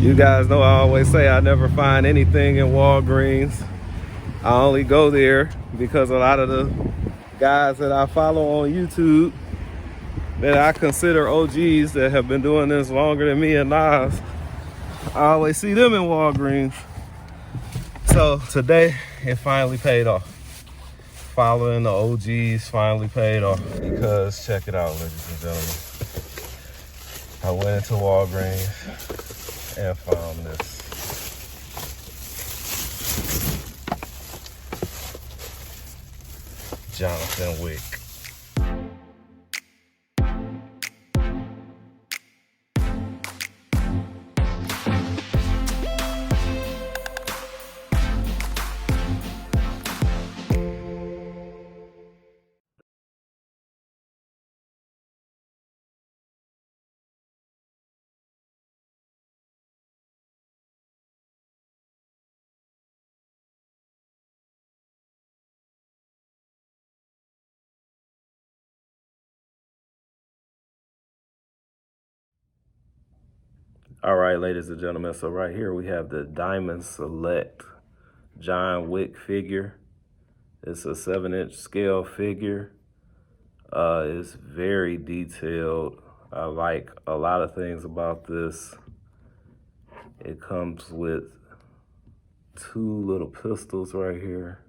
You guys know I always say I never find anything in Walgreens. I only go there because a lot of the guys that I follow on YouTube that I consider OGs that have been doing this longer than me and Nas, I always see them in Walgreens. So today it finally paid off. Following the OGs finally paid off, because check it out, ladies and gentlemen. I went into Walgreens and found this. Jonathan Wick. All right, ladies and gentlemen, so right here we have the Diamond Select John Wick figure. It's a 7-inch scale figure. It's very detailed. I like a lot of things about this. It comes with 2 little pistols right here.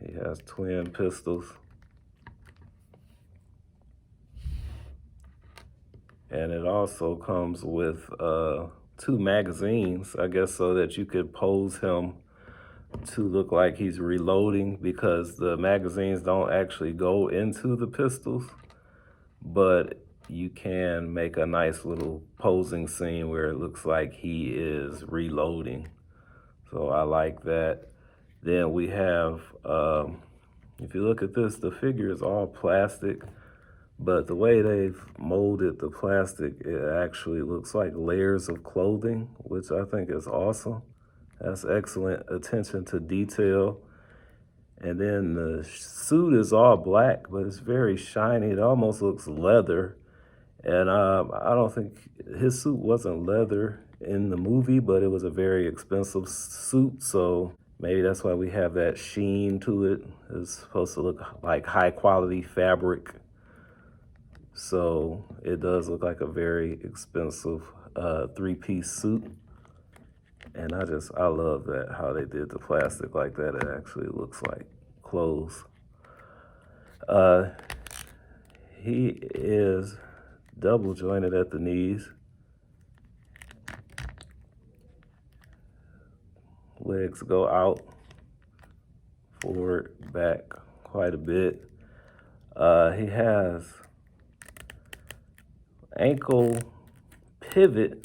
He has twin pistols. And it also comes with 2 magazines, I guess, so that you could pose him to look like he's reloading, because the magazines don't actually go into the pistols, but you can make a nice little posing scene where it looks like he is reloading. So I like that. Then we have, if you look at this, the figure is all plastic, but the way they've molded the plastic, it actually looks like layers of clothing, which I think is awesome. That's excellent attention to detail. And then the suit is all black, but it's very shiny. It almost looks leather. And I don't think his suit wasn't leather in the movie, but it was a very expensive suit. So maybe that's why we have that sheen to it. It's supposed to look like high quality fabric. So it does look like a very expensive 3-piece suit. And I love that, how they did the plastic like that. It actually looks like clothes. He is double jointed at the knees. Legs go out, forward, back quite a bit. He has ankle pivot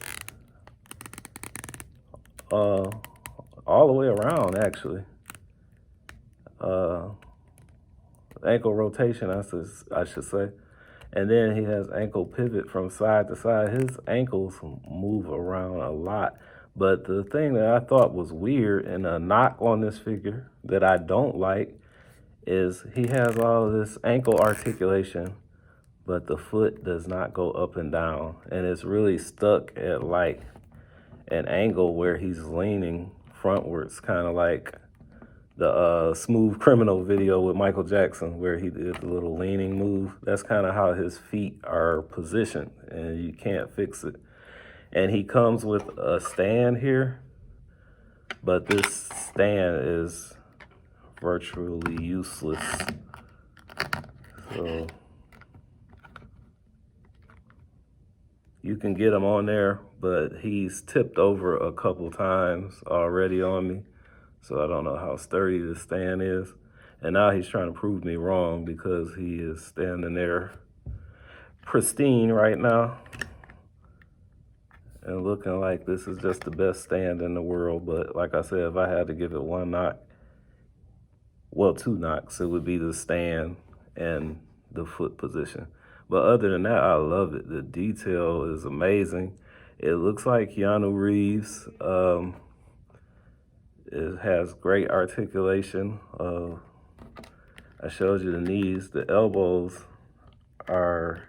all the way around, actually. Ankle rotation, I should say. And then he has ankle pivot from side to side. His ankles move around a lot. But the thing that I thought was weird and a knock on this figure that I don't like is he has all of this ankle articulation, but the foot does not go up and down. And it's really stuck at like an angle where he's leaning frontwards, kind of like the Smooth Criminal video with Michael Jackson, where he did the little leaning move. That's kind of how his feet are positioned, and you can't fix it. And he comes with a stand here, but this stand is virtually useless. So you can get him on there, but he's tipped over a couple times already on me. So I don't know how sturdy this stand is. And now he's trying to prove me wrong, because he is standing there pristine right now and looking like this is just the best stand in the world. But like I said, if I had to give it 1 knock, well, 2 knocks, it would be the stand and the foot position. But other than that, I love it. The detail is amazing. It looks like Keanu Reeves. It has great articulation. I showed you the knees. The elbows are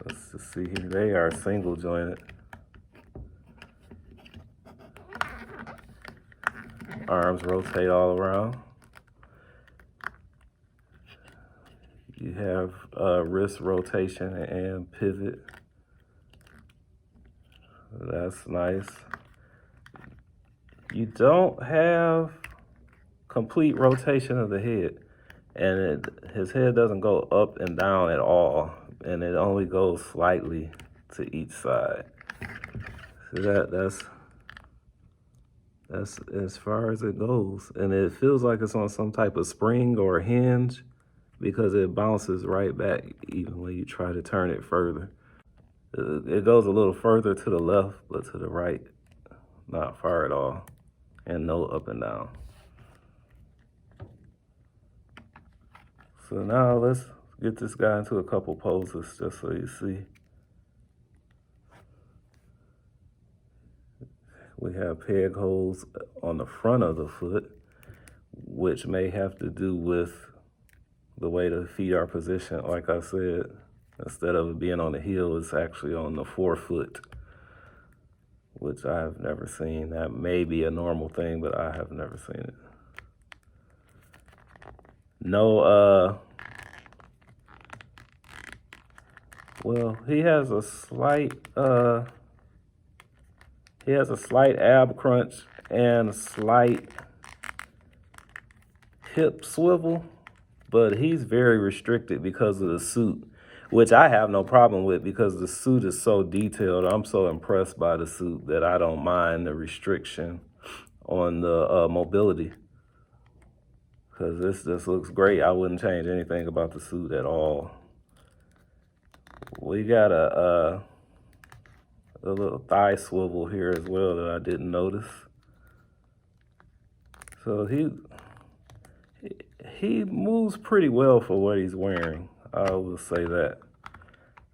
Let's just see here. They are single jointed. Arms rotate all around. You have wrist rotation and pivot. That's nice. You don't have complete rotation of the head, and his head doesn't go up and down at all, and it only goes slightly to each side. So that's as far as it goes, and it feels like it's on some type of spring or hinge because it bounces right back even when you try to turn it further. It goes a little further to the left, but to the right, not far at all, and no up and down. So now let's get this guy into a couple poses just so you see. We have peg holes on the front of the foot, which may have to do with the way the feet are positioned. Like I said, instead of it being on the heel, it's actually on the forefoot, which I have never seen. That may be a normal thing, but I have never seen it. No, well, he has a slight ab crunch and a slight hip swivel, but he's very restricted because of the suit, which I have no problem with because the suit is so detailed. I'm so impressed by the suit that I don't mind the restriction on the mobility, because this just looks great. I wouldn't change anything about the suit at all. We got a little thigh swivel here as well that I didn't notice. So he moves pretty well for what he's wearing. I will say that.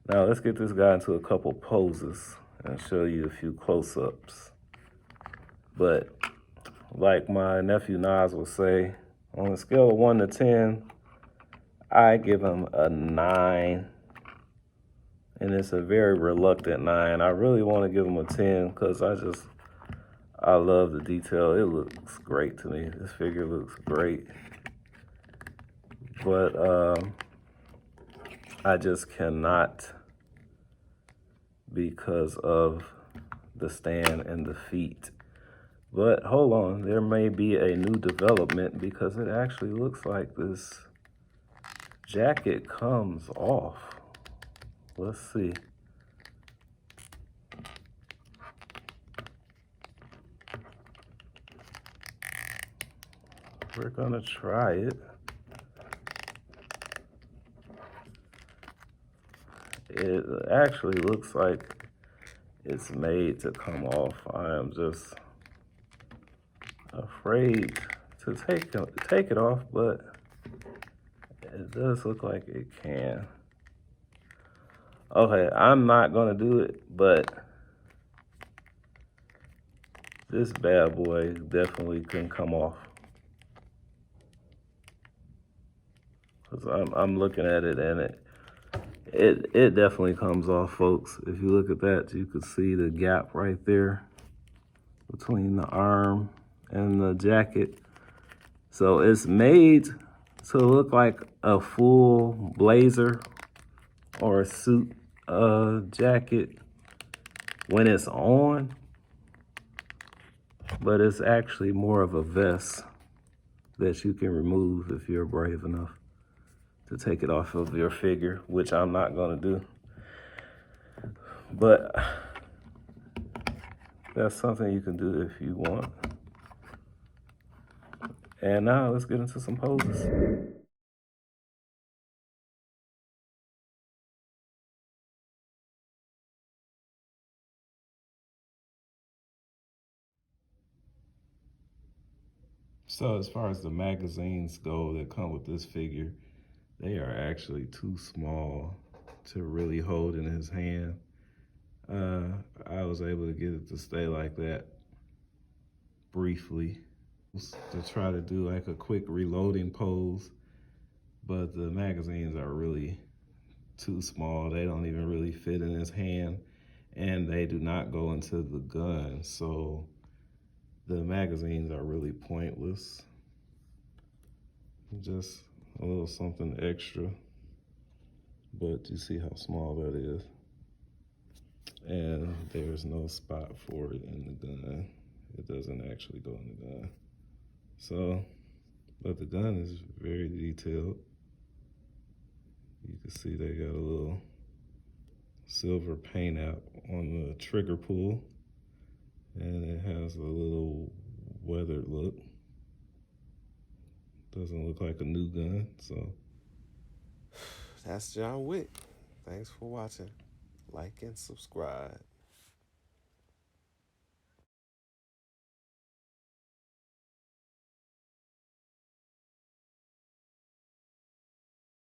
Now let's get this guy into a couple poses and show you a few close-ups. But like my nephew Nas will say, on a scale of 1 to 10, I give him a 9. And it's a very reluctant 9. I really want to give him a 10 because I love the detail. It looks great to me. This figure looks great. But I just cannot, because of the stand and the feet. But hold on, there may be a new development because it actually looks like this jacket comes off. Let's see. We're gonna try it. It actually looks like it's made to come off. I am just afraid to take it off, but it does look like it can. Okay, I'm not gonna do it, but this bad boy definitely can come off. Cause I'm looking at it and it definitely comes off, folks. If you look at that, you can see the gap right there between the arm and the jacket. So it's made to look like a full blazer or a suit jacket when it's on, but it's actually more of a vest that you can remove if you're brave enough to take it off of your figure, which I'm not gonna do. But that's something you can do if you want. And now let's get into some poses. So as far as the magazines go that come with this figure, they are actually too small to really hold in his hand. I was able to get it to stay like that briefly to try to do like a quick reloading pose, but the magazines are really too small. They don't even really fit in his hand, and they do not go into the gun. So the magazines are really pointless. Just a little something extra, but you see how small that is. And there's no spot for it in the gun. It doesn't actually go in the gun. So, but the gun is very detailed. You can see they got a little silver paint out on the trigger pull, and it has a little weathered look. Doesn't look like a new gun, so. That's John Wick. Thanks for watching. Like and subscribe.